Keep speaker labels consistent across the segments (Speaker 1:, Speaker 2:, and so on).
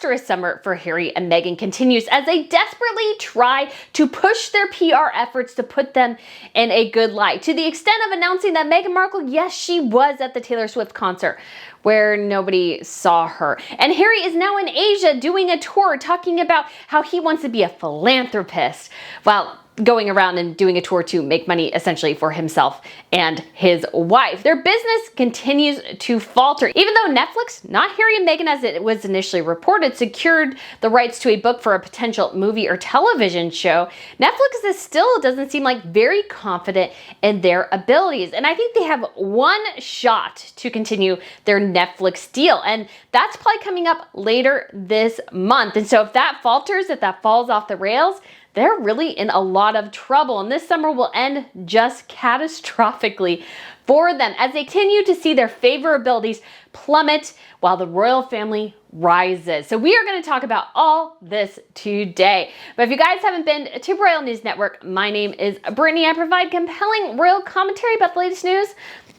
Speaker 1: tumultuous summer for Harry and Meghan continues as they desperately try to push their PR efforts to put them in a good light, to the extent of announcing that Meghan Markle, yes, she was at the Taylor Swift concert where nobody saw her. And Harry is now in Asia doing a tour talking about how he wants to be a philanthropist while going around and doing a tour to make money essentially for himself and his wife. Their business continues to falter. Even though Netflix, not Harry and Meghan as it was initially reported, secured the rights to a book for a potential movie or television show, Netflix is still doesn't seem like very confident in their abilities. And I think they have one shot to continue their Netflix deal. And that's probably coming up later this month. And so if that falters, if that falls off the rails, they're really in a lot of trouble, and this summer will end just catastrophically for them as they continue to see their favorabilities plummet while the royal family rises. So we are going to talk about all this today. But if you guys haven't been to Royal News Network, my name is Brittany. I provide compelling royal commentary about the latest news.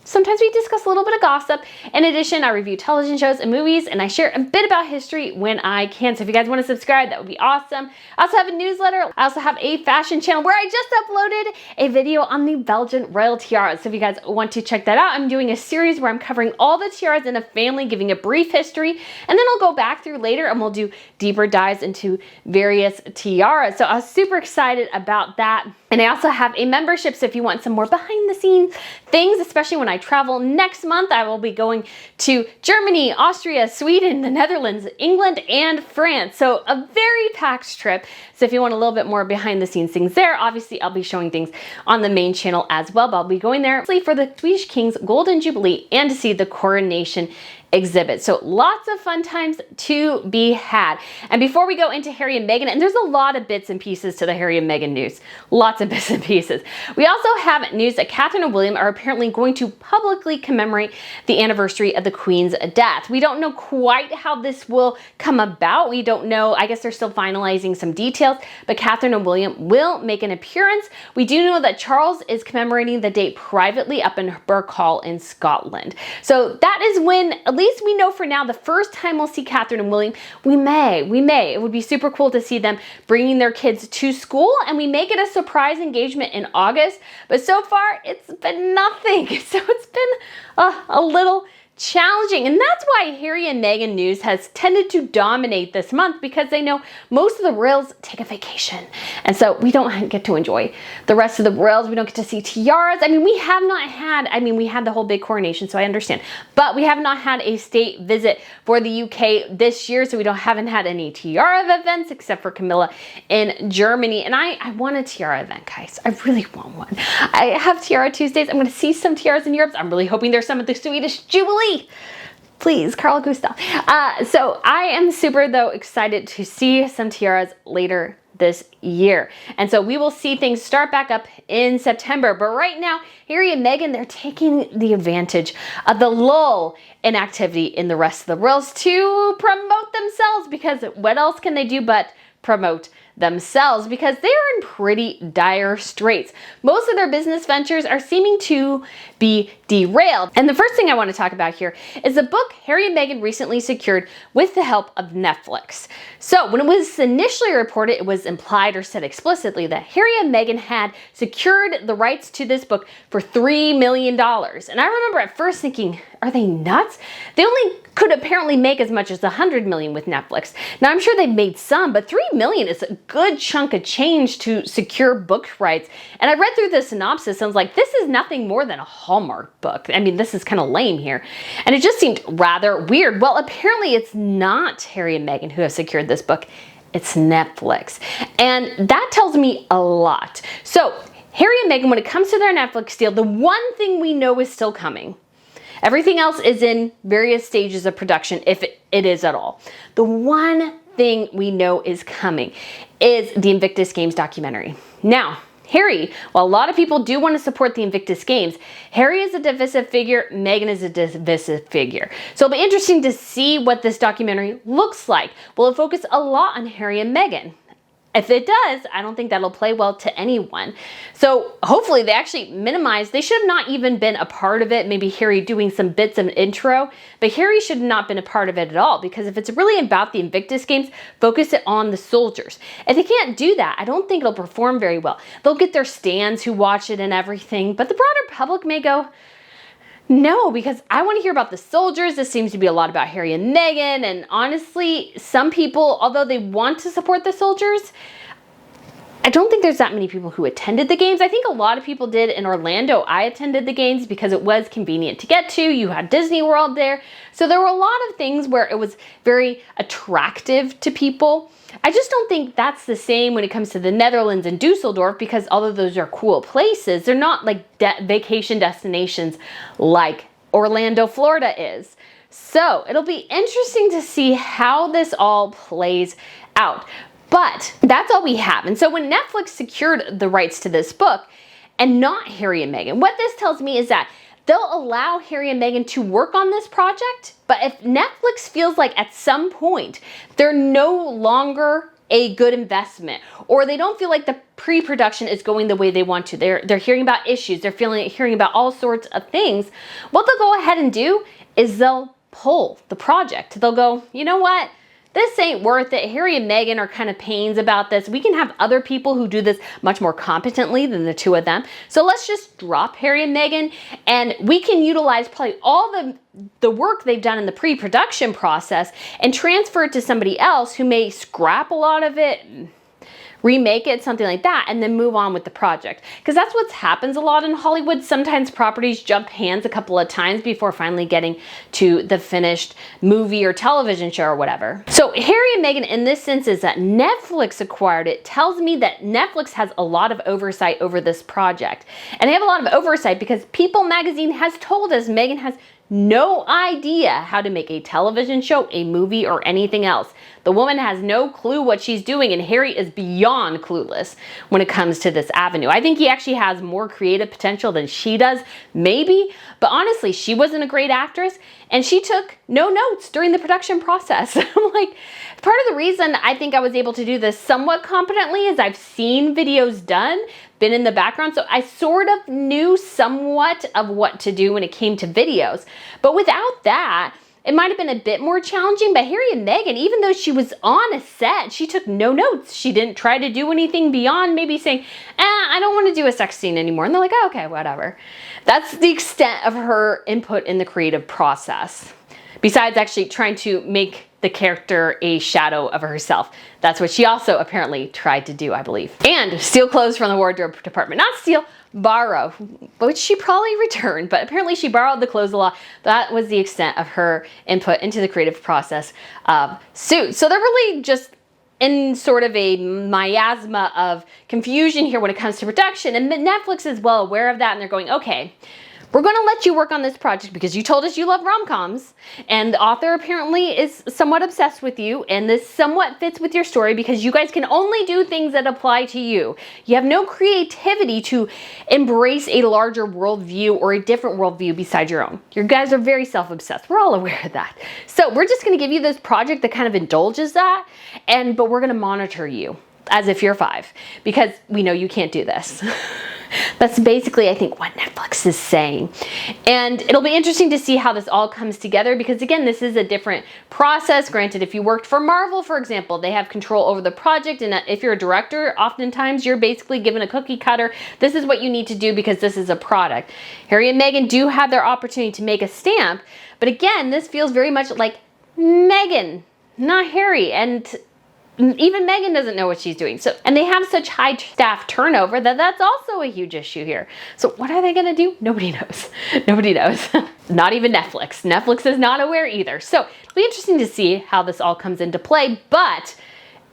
Speaker 1: Sometimes we discuss a little bit of gossip. In addition, I review television shows and movies, and I share a bit about history when I can. So if you guys want to subscribe, that would be awesome. I also have a newsletter. I also have a fashion channel where I just uploaded a video on the Belgian royal tiaras. So if you guys want to check that out, I'm doing a series where I'm covering all the tiaras in a family, giving a brief history, and then I'll go back through later and we'll do deeper dives into various tiaras. So I was super excited about that. And I also have a membership, so if you want some more behind the scenes things, especially when I travel next month, I will be going to Germany, Austria, Sweden, the Netherlands, England, and France. So a very packed trip. So if you want a little bit more behind the scenes things there, obviously I'll be showing things on the main channel as well, but I'll be going there for the Swedish King's Golden Jubilee and to see the coronation exhibit. So lots of fun times to be had. And before we go into Harry and Meghan, and there's a lot of bits and pieces to the Harry and Meghan news, lots of bits and pieces. We also have news that Catherine and William are apparently going to publicly commemorate the anniversary of the Queen's death. We don't know quite how this will come about. We don't know. I guess they're still finalizing some details, but Catherine and William will make an appearance. We do know that Charles is commemorating the date privately up in Burke Hall in Scotland. So that is when, at least we know for now, the first time we'll see Catherine and William. We may. It would be super cool to see them bringing their kids to school, and we may get a surprise engagement in August, but so far it's been nothing. So it's been a little challenging, and that's why Harry and Meghan news has tended to dominate this month, because they know most of the royals take a vacation, and so we don't get to enjoy the rest of the royals. We don't get to see tiaras. I mean, we have not had, we had the whole big coronation, so I understand, but we have not had a state visit for the UK this year, so we haven't had any tiara events except for Camilla in Germany, and I want a tiara event, guys. I really want one. I have Tiara Tuesdays. I'm going to see some tiaras in Europe. I'm really hoping there's some at the Swedish Jubilee. Please, Carl Gustav. So I am super, though, excited to see some tiaras later this year. And so we will see things start back up in September. But right now, Harry and Meghan, they're taking the advantage of the lull in activity in the rest of the royals to promote themselves, because what else can they do but promote themselves, because they are in pretty dire straits. Most of their business ventures are seeming to be derailed. And the first thing I want to talk about here is the book Harry and Meghan recently secured with the help of Netflix. So when it was initially reported, it was implied or said explicitly that Harry and Meghan had secured the rights to this book for $3 million. And I remember at first thinking, are they nuts? They only could apparently make as much as $100 million with Netflix. Now I'm sure they've made some, but $3 million is a good chunk of change to secure book rights. And I read through the synopsis and I was like, this is nothing more than a Hallmark book. I mean, this is kind of lame here. And it just seemed rather weird. Well, apparently it's not Harry and Meghan who have secured this book. It's Netflix. And that tells me a lot. So Harry and Meghan, when it comes to their Netflix deal, the one thing we know is still coming. Everything else is in various stages of production, if it is at all. The one thing we know is coming is the Invictus Games documentary. Now, Harry, while a lot of people do want to support the Invictus Games, Harry is a divisive figure, Meghan is a divisive figure. So it'll be interesting to see what this documentary looks like. Will it focus a lot on Harry and Meghan? if it does, I don't think that'll play well to anyone. So hopefully they actually minimize. They should have not even been a part of it. Maybe Harry doing some bits of intro, but Harry should have not been a part of it at all, because if it's really about the Invictus Games, focus it on the soldiers. If they can't do that, I don't think it'll perform very well. They'll get their stands who watch it and everything, but the broader public may go, no, because I want to hear about the soldiers. This seems to be a lot about Harry and Meghan. And honestly, some people, although they want to support the soldiers, I don't think there's that many people who attended the games. I think a lot of people did in Orlando. I attended the games because it was convenient to get to. You had Disney World there. So there were a lot of things where it was very attractive to people. I just don't think that's the same when it comes to the Netherlands and Dusseldorf, because although those are cool places, they're not like vacation destinations like Orlando, Florida is. So it'll be interesting to see how this all plays out. But that's all we have. And so when Netflix secured the rights to this book and not Harry and Meghan, what this tells me is that they'll allow Harry and Meghan to work on this project, but if Netflix feels like at some point they're no longer a good investment, or they don't feel like the pre-production is going the way they want to, they're hearing about issues, they're hearing about all sorts of things, what they'll go ahead and do is they'll pull the project. They'll go, you know what? This ain't worth it. Harry and Meghan are kind of pains about this. We can have other people who do this much more competently than the two of them. So let's just drop Harry and Meghan, and we can utilize probably all the work they've done in the pre-production process and transfer it to somebody else who may scrap a lot of it, remake it, something like that, and then move on with the project. Because that's what happens a lot in Hollywood. Sometimes properties jump hands a couple of times before finally getting to the finished movie or television show or whatever. So Harry and Meghan in this sense is that Netflix acquired it tells me that Netflix has a lot of oversight over this project. And they have a lot of oversight because People magazine has told us Meghan has no idea how to make a television show, a movie, or anything else. The woman has no clue what she's doing, and Harry is beyond clueless when it comes to this avenue. I think he actually has more creative potential than she does, maybe, but honestly, she wasn't a great actress, and she took no notes during the production process. I'm like, part of the reason I think I was able to do this somewhat competently is I've seen videos done, been in the background, so I sort of knew somewhat of what to do when it came to videos. But without that, it might have been a bit more challenging. But Harry and Meghan, even though she was on a set, she took no notes. She didn't try to do anything beyond maybe saying, I don't want to do a sex scene anymore. And they're like, oh, okay, whatever. That's the extent of her input in the creative process. Besides actually trying to make the character a shadow of herself. That's what she also apparently tried to do, I believe. And steal clothes from the wardrobe department. Not steal, borrow, which she probably returned, but apparently she borrowed the clothes a lot. That was the extent of her input into the creative process of Suits. So they're really just in sort of a miasma of confusion here when it comes to production. And Netflix is well aware of that, and they're going, okay, we're going to let you work on this project because you told us you love rom-coms, and the author apparently is somewhat obsessed with you, and this somewhat fits with your story because you guys can only do things that apply to you. You have no creativity to embrace a larger worldview or a different worldview besides your own. You guys are very self-obsessed. We're all aware of that. So we're just going to give you this project that kind of indulges that, but we're going to monitor you as if you're 5 because we know you can't do this. That's basically, I think, what Netflix is saying. And it'll be interesting to see how this all comes together because, again, this is a different process. Granted, if you worked for Marvel, for example, they have control over the project. And if you're a director, oftentimes you're basically given a cookie cutter. This is what you need to do because this is a product. Harry and Meghan do have their opportunity to make a stamp. But again, this feels very much like Meghan, not Harry. And even Meghan doesn't know what she's doing. So, and they have such high staff turnover that's also a huge issue here. So what are they going to do? Nobody knows. Nobody knows. Not even Netflix. Netflix is not aware either. So it'll be interesting to see how this all comes into play, but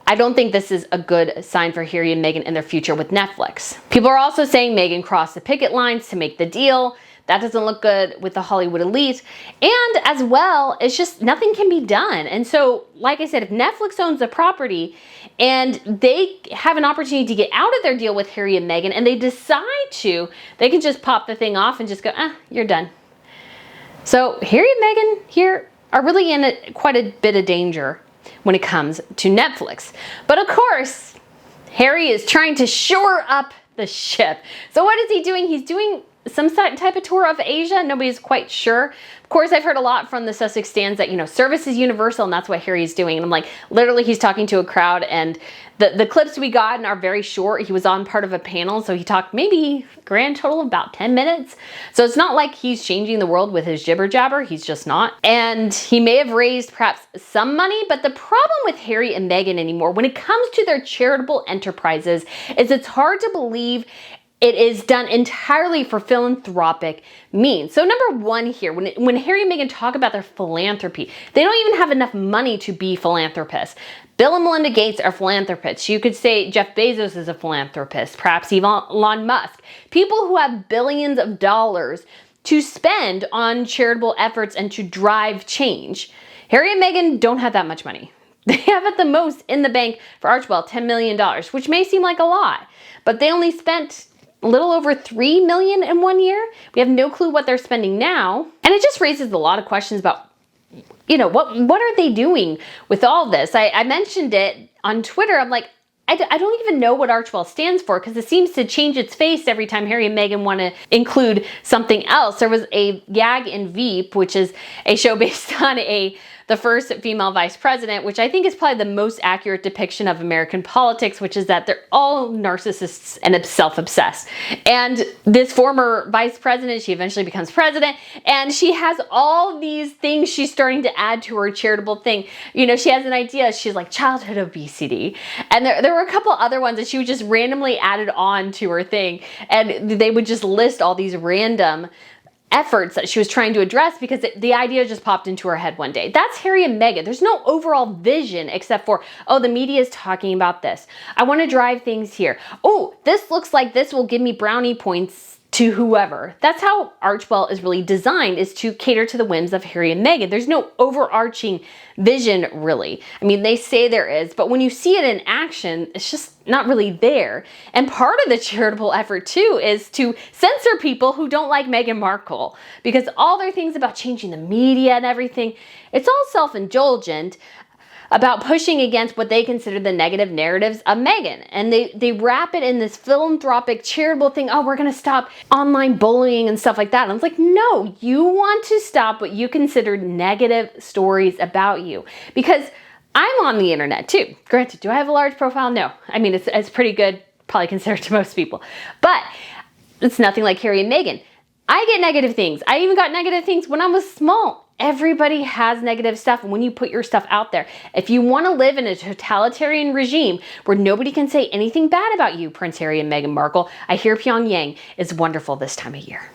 Speaker 1: I don't think this is a good sign for Harry and Meghan in their future with Netflix. People are also saying Meghan crossed the picket lines to make the deal. That doesn't look good with the Hollywood elite. And as well, it's just nothing can be done. And so, like I said, if Netflix owns the property and they have an opportunity to get out of their deal with Harry and Meghan and they decide to, they can just pop the thing off and just go, you're done. So Harry and Meghan here are really in quite a bit of danger when it comes to Netflix. But of course, Harry is trying to shore up the ship. So what is he doing? He's doing some type of tour of Asia. Nobody's quite sure. Of course, I've heard a lot from the Sussex stands that, service is universal, and that's what Harry's doing. And I'm like, literally, he's talking to a crowd, and the clips we got are very short. He was on part of a panel, so he talked maybe grand total of about 10 minutes. So it's not like he's changing the world with his jibber jabber. He's just not. And he may have raised perhaps some money, but the problem with Harry and Meghan anymore, when it comes to their charitable enterprises, is it's hard to believe it is done entirely for philanthropic means. So number one here, when Harry and Meghan talk about their philanthropy, they don't even have enough money to be philanthropists. Bill and Melinda Gates are philanthropists. You could say Jeff Bezos is a philanthropist, perhaps even Elon Musk. People who have billions of dollars to spend on charitable efforts and to drive change. Harry and Meghan don't have that much money. They have at the most in the bank for Archibald $10 million, which may seem like a lot, but they only spent a little over $3 million in 1 year. We have no clue what they're spending now. And it just raises a lot of questions about, what are they doing with all this? I mentioned it on Twitter. I'm like, I don't even know what Archibald stands for, because it seems to change its face every time Harry and Meghan want to include something else. There was a Gag and Veep, which is a show based on the first female vice president, which I think is probably the most accurate depiction of American politics, which is that they're all narcissists and self-obsessed. And this former vice president, she eventually becomes president, and she has all these things she's starting to add to her charitable thing. She has an idea. She's like childhood obesity. And there were a couple other ones that she would just randomly added on to her thing. And they would just list all these random efforts that she was trying to address because the idea just popped into her head one day. That's Harry and Meghan. There's no overall vision except for, the media is talking about this. I want to drive things here. Oh, this looks like this will give me brownie points to whoever. That's how Archibald is really designed, is to cater to the whims of Harry and Meghan. There's no overarching vision, really. I mean, they say there is, but when you see it in action, it's just not really there. And part of the charitable effort, too, is to censor people who don't like Meghan Markle, because all their things about changing the media and everything, it's all self-indulgent about pushing against what they consider the negative narratives of Meghan. And they wrap it in this philanthropic, charitable thing. Oh, we're going to stop online bullying and stuff like that. And I was like, no, you want to stop what you consider negative stories about you. Because I'm on the internet too. Granted, do I have a large profile? No. I mean, it's pretty good, probably considered to most people. But it's nothing like Harry and Meghan. I get negative things. I even got negative things when I was small. Everybody has negative stuff when you put your stuff out there. If you want to live in a totalitarian regime where nobody can say anything bad about you, Prince Harry and Meghan Markle, I hear Pyongyang is wonderful this time of year.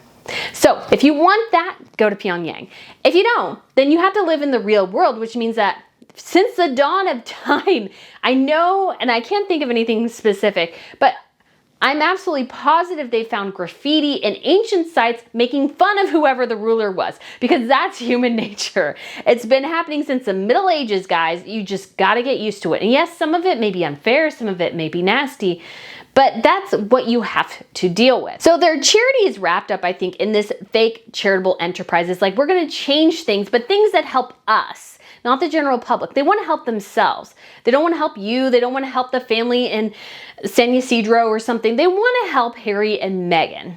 Speaker 1: So if you want that, go to Pyongyang. If you don't, then you have to live in the real world, which means that since the dawn of time, I know, and I can't think of anything specific, but I'm absolutely positive they found graffiti in ancient sites making fun of whoever the ruler was, because that's human nature. It's been happening since the Middle Ages, guys. You just got to get used to it. And yes, some of it may be unfair, some of it may be nasty, but that's what you have to deal with. So their charity is wrapped up, I think, in this fake charitable enterprise. It's like, we're going to change things, but things that help us, not the general public. They want to help themselves. They don't want to help you. They don't want to help the family in San Ysidro or something. They want to help Harry and Meghan.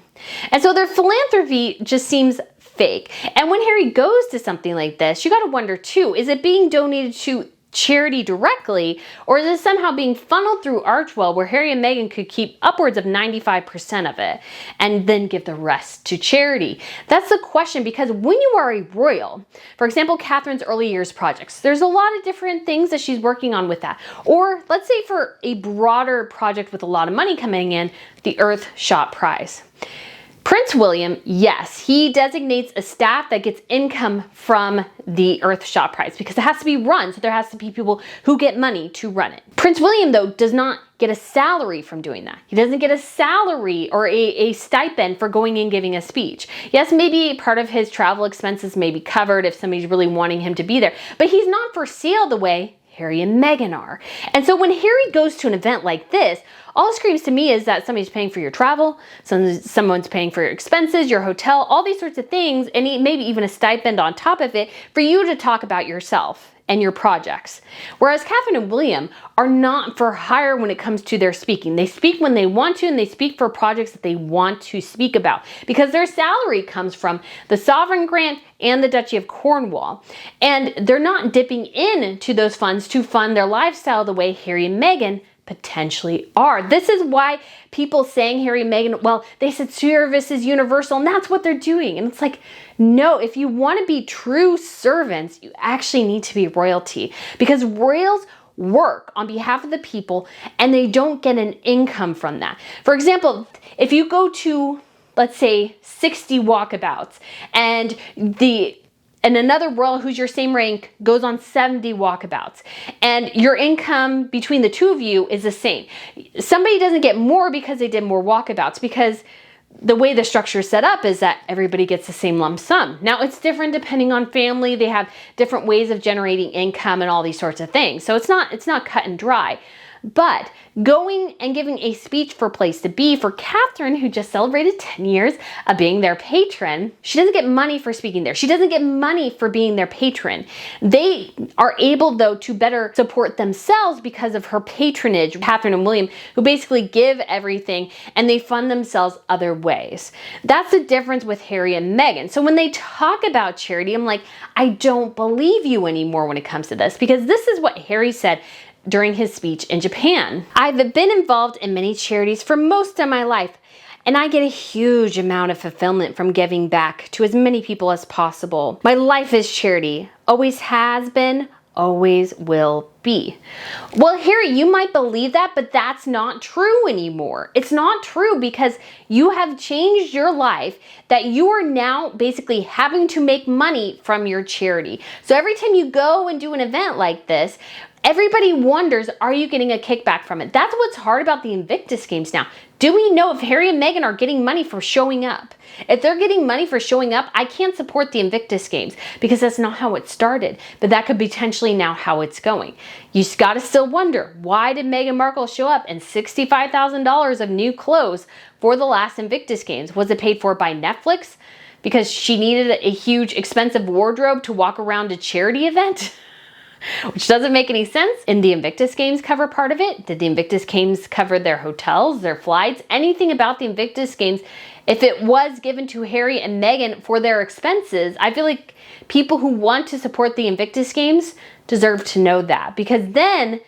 Speaker 1: And so their philanthropy just seems fake. And when Harry goes to something like this, you got to wonder too, is it being donated to charity directly, or is it somehow being funneled through Archibald where Harry and Meghan could keep upwards of 95% of it and then give the rest to charity? That's the question, because when you are a royal, for example, Catherine's early years projects, there's a lot of different things that she's working on with that. Or let's say for a broader project with a lot of money coming in, the Earthshot Prize. Prince William, yes, he designates a staff that gets income from the Earthshot Prize because it has to be run, so there has to be people who get money to run it. Prince William, though, does not get a salary from doing that. He doesn't get a salary or a stipend for going and giving a speech. Yes, maybe part of his travel expenses may be covered if somebody's really wanting him to be there, but he's not for sale the way Harry and Meghan are. And so when Harry goes to an event like this, all it screams to me is that somebody's paying for your travel, someone's paying for your expenses, your hotel, all these sorts of things, and maybe even a stipend on top of it for you to talk about yourself. and your projects. Whereas Catherine and William are not for hire when it comes to their speaking. They speak when they want to, and they speak for projects that they want to speak about because their salary comes from the sovereign grant and the Duchy of Cornwall. And they're not dipping into those funds to fund their lifestyle the way Harry and Meghan potentially are. This is why people saying Harry and Meghan, well, they said service is universal, and that's what they're doing. And it's like, no, if you want to be true servants, you actually need to be royalty, because royals work on behalf of the people and they don't get an income from that. For example, if you go to, let's say, 60 walkabouts and another royal who's your same rank goes on 70 walkabouts, and your income between the two of you is the same. Somebody doesn't get more because they did more walkabouts, because the way the structure is set up is that everybody gets the same lump sum. Now, it's different depending on family. They have different ways of generating income and all these sorts of things. So it's not cut and dry. But going and giving a speech for Place to Be for Catherine, who just celebrated 10 years of being their patron, she doesn't get money for speaking there. She doesn't get money for being their patron. They are able, though, to better support themselves because of her patronage, Catherine and William, who basically give everything and they fund themselves other ways. That's the difference with Harry and Meghan. So when they talk about charity, I'm like, I don't believe you anymore when it comes to this, because this is what Harry said during his speech in Japan. I've been involved in many charities for most of my life, and I get a huge amount of fulfillment from giving back to as many people as possible. My life is charity, always has been, always will be. Well, Harry, you might believe that, but that's not true anymore. It's not true because you have changed your life, that you are now basically having to make money from your charity. So every time you go and do an event like this, everybody wonders, are you getting a kickback from it? That's what's hard about the Invictus Games now. Do we know if Harry and Meghan are getting money for showing up? If they're getting money for showing up, I can't support the Invictus Games because that's not how it started. But that could potentially now how it's going. You just gotta still wonder, why did Meghan Markle show up in $65,000 of new clothes for the last Invictus Games? Was it paid for by Netflix because she needed a huge expensive wardrobe to walk around a charity event? Which doesn't make any sense. In the Invictus Games cover part of it, did the Invictus Games cover their hotels, their flights, anything about the Invictus Games? If it was given to Harry and Meghan for their expenses, I feel like people who want to support the Invictus Games deserve to know that, because then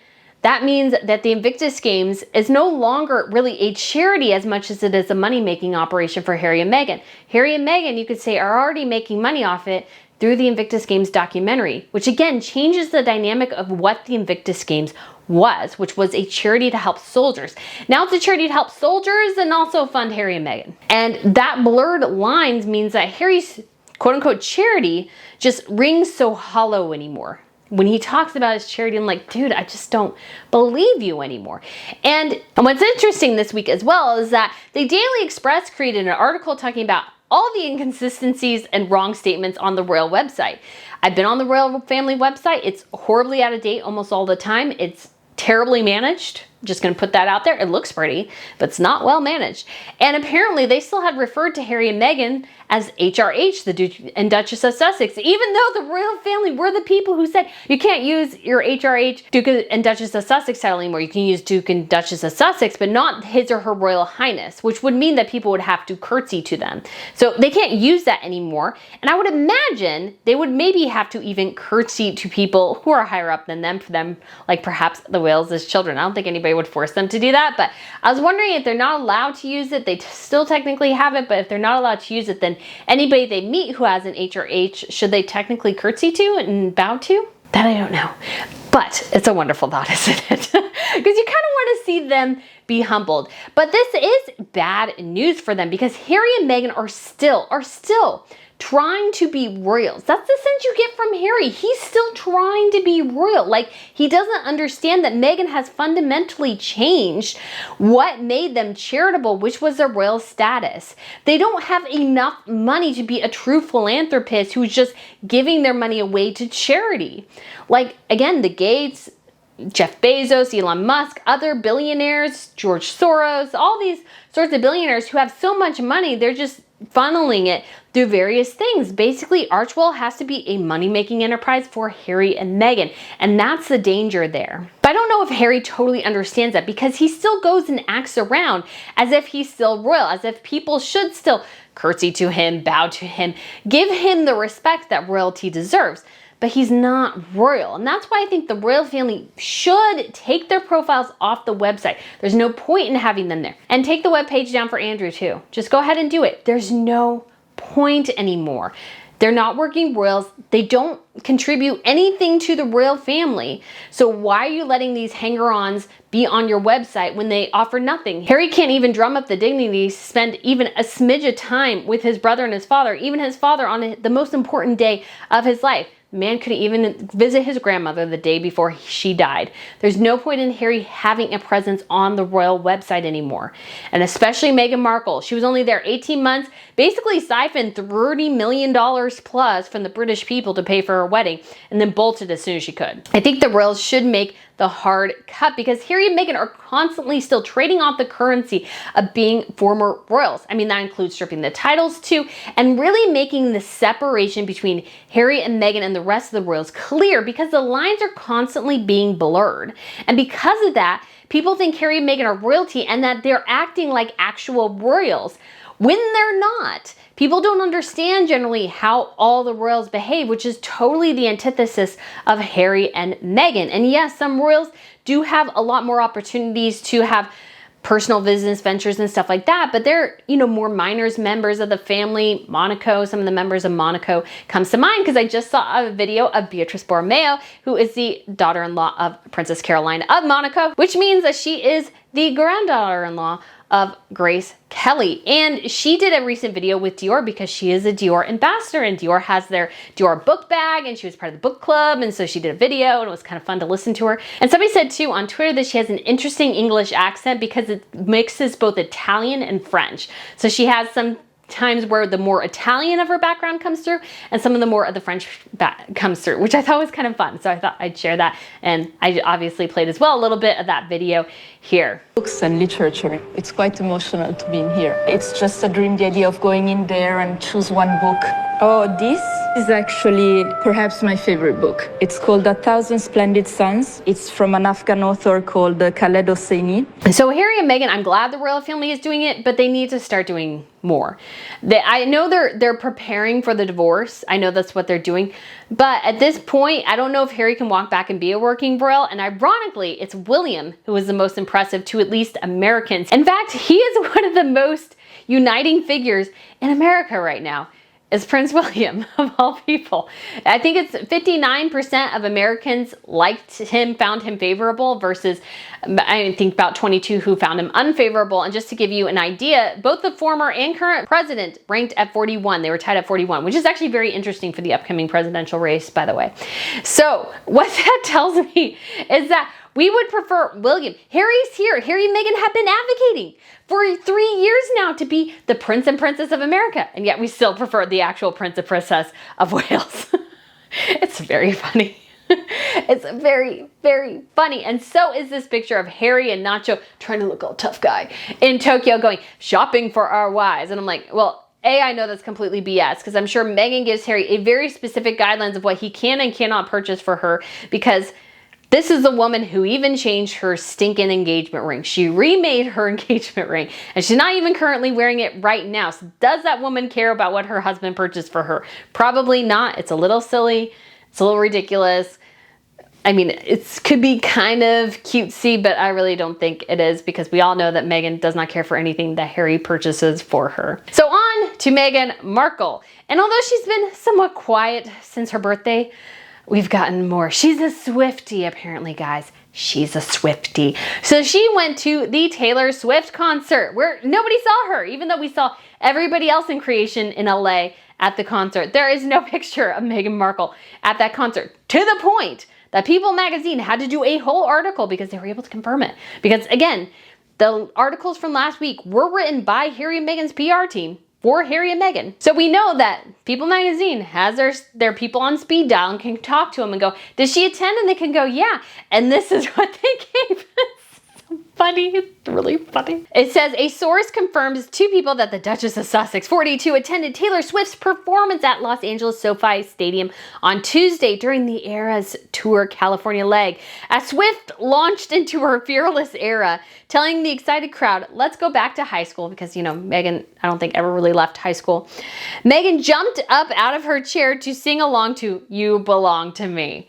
Speaker 1: that means that the Invictus Games is no longer really a charity as much as it is a money-making operation for Harry and Meghan. Harry and Meghan, you could say, are already making money off it through the Invictus Games documentary, which again changes the dynamic of what the Invictus Games was, which was a charity to help soldiers. Now it's a charity to help soldiers and also fund Harry and Meghan. And that blurred lines means that Harry's quote-unquote charity just rings so hollow anymore. When he talks about his charity, I'm like, dude, I just don't believe you anymore. And what's interesting this week as well is that the Daily Express created an article talking about all the inconsistencies and wrong statements on the royal website. I've been on the royal family website. It's horribly out of date almost all the time. It's terribly managed. Just gonna put that out there. It looks pretty, but it's not well managed. And apparently they still had referred to Harry and Meghan as HRH, the Duke and Duchess of Sussex, even though the royal family were the people who said, you can't use your HRH, Duke and Duchess of Sussex title anymore. You can use Duke and Duchess of Sussex, but not His or Her Royal Highness, which would mean that people would have to curtsy to them. So they can't use that anymore. And I would imagine they would maybe have to even curtsy to people who are higher up than them, for them, like perhaps the Wales as children. I don't think anybody would force them to do that, but I was wondering if they're not allowed to use it. They still technically have it, but if they're not allowed to use it, then anybody they meet who has an HRH, should they technically curtsy to and bow to? That I don't know. But it's a wonderful thought, isn't it? Because you kind of want to see them be humbled. But this is bad news for them because Harry and Meghan are still trying to be royals. That's the sense you get from Harry. He's still trying to be royal. Like, he doesn't understand that Meghan has fundamentally changed what made them charitable, which was their royal status. They don't have enough money to be a true philanthropist who's just giving their money away to charity. Like, again, the Gates, Jeff Bezos, Elon Musk, other billionaires, George Soros, all these sorts of billionaires who have so much money, they're just funneling it through various things. Basically, Archewell has to be a money-making enterprise for Harry and Meghan, and that's the danger there. But I don't know if Harry totally understands that, because he still goes and acts around as if he's still royal, as if people should still curtsy to him, bow to him, give him the respect that royalty deserves. But he's not royal. And that's why I think the royal family should take their profiles off the website. There's no point in having them there. And take the webpage down for Andrew too. Just go ahead and do it. There's no point anymore. They're not working royals. They don't contribute anything to the royal family. So why are you letting these hanger-ons be on your website when they offer nothing? Harry can't even drum up the dignity to spend even a smidge of time with his brother and his father, even his father on the most important day of his life. The man couldn't even visit his grandmother the day before she died. There's no point in Harry having a presence on the royal website anymore. And especially Meghan Markle. She was only there 18 months, basically siphoned $30 million plus from the British people to pay for her wedding, and then bolted as soon as she could. I think the royals should make the hard cut, because Harry and Meghan are constantly still trading off the currency of being former royals. I mean, that includes stripping the titles too, and really making the separation between Harry and Meghan and the rest of the royals clear, because the lines are constantly being blurred. And because of that, people think Harry and Meghan are royalty and that they're acting like actual royals, when they're not. People don't understand generally how all the royals behave, which is totally the antithesis of Harry and Meghan. And yes, some royals do have a lot more opportunities to have personal business ventures and stuff like that, but they're, more minor members of the family. Monaco, some of the members of Monaco comes to mind, because I just saw a video of Beatrice Borromeo, who is the daughter-in-law of Princess Caroline of Monaco, which means that she is the granddaughter-in-law of Grace Kelly. And she did a recent video with Dior, because she is a Dior ambassador, and Dior has their Dior book bag, and she was part of the book club, and so she did a video, and it was kind of fun to listen to her. And somebody said too on Twitter that she has an interesting English accent, because it mixes both Italian and French. So she has some times where the more Italian of her background comes through, and some of the more of the French comes through, which I thought was kind of fun. So I thought I'd share that. And I obviously played as well a little bit of that video here.
Speaker 2: Books and literature. It's quite emotional to be in here. It's just a dream, the idea of going in there and choose one book. Oh, this is actually perhaps my favorite book. It's called A Thousand Splendid Suns. It's from an Afghan author called Khaled Hosseini.
Speaker 1: So Harry and Meghan, I'm glad the royal family is doing it, but they need to start doing more. I know they're preparing for the divorce. I know that's what they're doing. But at this point, I don't know if Harry can walk back and be a working royal. And ironically, it's William who is the most impressive to at least Americans. In fact, he is one of the most uniting figures in America right now. Is Prince William, of all people. I think it's 59% of Americans liked him, found him favorable, versus I think about 22 who found him unfavorable. And just to give you an idea, both the former and current president ranked at 41. They were tied at 41, which is actually very interesting for the upcoming presidential race, by the way. So what that tells me is that we would prefer William. Harry's here. Harry and Meghan have been advocating for 3 years now to be the Prince and Princess of America. And yet we still prefer the actual Prince and Princess of Wales. It's very funny. It's very, very funny. And so is this picture of Harry and Nacho trying to look all tough guy in Tokyo going shopping for our wives. And I'm like, well, I know that's completely BS, because I'm sure Meghan gives Harry a very specific guidelines of what he can and cannot purchase for her, because this is the woman who even changed her stinking engagement ring. She remade her engagement ring, and she's not even currently wearing it right now. So does that woman care about what her husband purchased for her? Probably not. It's a little silly. It's a little ridiculous. I mean, it could be kind of cutesy, but I really don't think it is, because we all know that Meghan does not care for anything that Harry purchases for her. So on to Meghan Markle. And although she's been somewhat quiet since her birthday, we've gotten more. She's a Swiftie, apparently, guys. She's a Swiftie. So she went to the Taylor Swift concert, where nobody saw her, even though we saw everybody else in creation in LA at the concert. There is no picture of Meghan Markle at that concert, to the point that People magazine had to do a whole article because they were able to confirm it. Because again, the articles from last week were written by Harry and Meghan's PR team for Harry and Meghan. So we know that People magazine has their people on speed dial and can talk to them and go, did she attend? And they can go, yeah. And this is what they gave us. So funny. funny. It's really funny. It says a source confirms 2 people that the Duchess of Sussex, 42, attended Taylor Swift's performance at Los Angeles SoFi Stadium on Tuesday during the Eras Tour California leg. As Swift launched into her fearless era, telling the excited crowd, let's go back to high school, because, you know, Meghan, I don't think ever really left high school. Meghan jumped up out of her chair to sing along to You Belong to Me.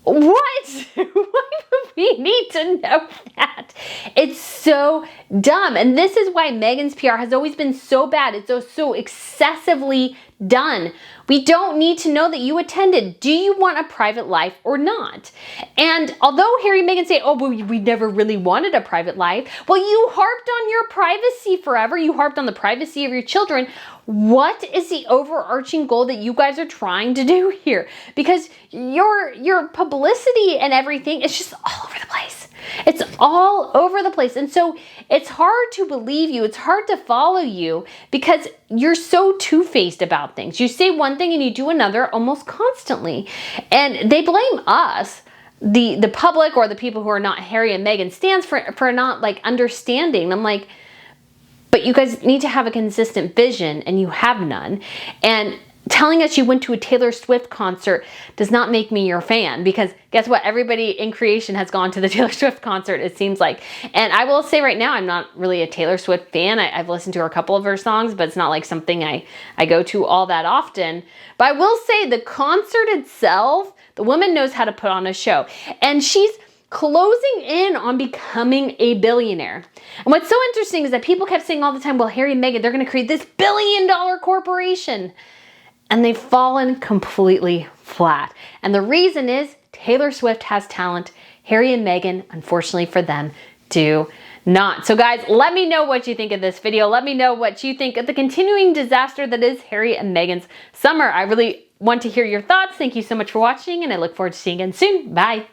Speaker 1: What? Why would we need to know that? It's so dumb. And this is why Meghan's PR has always been so bad. It's so excessively done. We don't need to know that you attended. Do you want a private life or not? And although Harry and Meghan say, oh, but we never really wanted a private life. Well, you harped on your privacy forever. You harped on the privacy of your children. What is the overarching goal that you guys are trying to do here? Because your publicity and everything is just all over the place. It's all over the place. And so it's hard to believe you. It's hard to follow you because you're so two-faced about things. You say one thing and you do another almost constantly. And they blame us, the public, or the people who are not Harry and Meghan stans, for not like understanding. I'm like, but you guys need to have a consistent vision, and you have none. And telling us you went to a Taylor Swift concert does not make me your fan, because guess what? Everybody in creation has gone to the Taylor Swift concert, it seems like. And I will say right now, I'm not really a Taylor Swift fan. I've listened to a couple of her songs, but it's not like something I go to all that often. But I will say the concert itself, the woman knows how to put on a show. And she's closing in on becoming a billionaire. And what's so interesting is that people kept saying all the time, well, Harry and Meghan, they're going to create this billion-dollar corporation. And they've fallen completely flat. And the reason is Taylor Swift has talent. Harry and Meghan, unfortunately for them, do not. So guys, let me know what you think of this video. Let me know what you think of the continuing disaster that is Harry and Meghan's summer. I really want to hear your thoughts. Thank you so much for watching, and I look forward to seeing you again soon. Bye.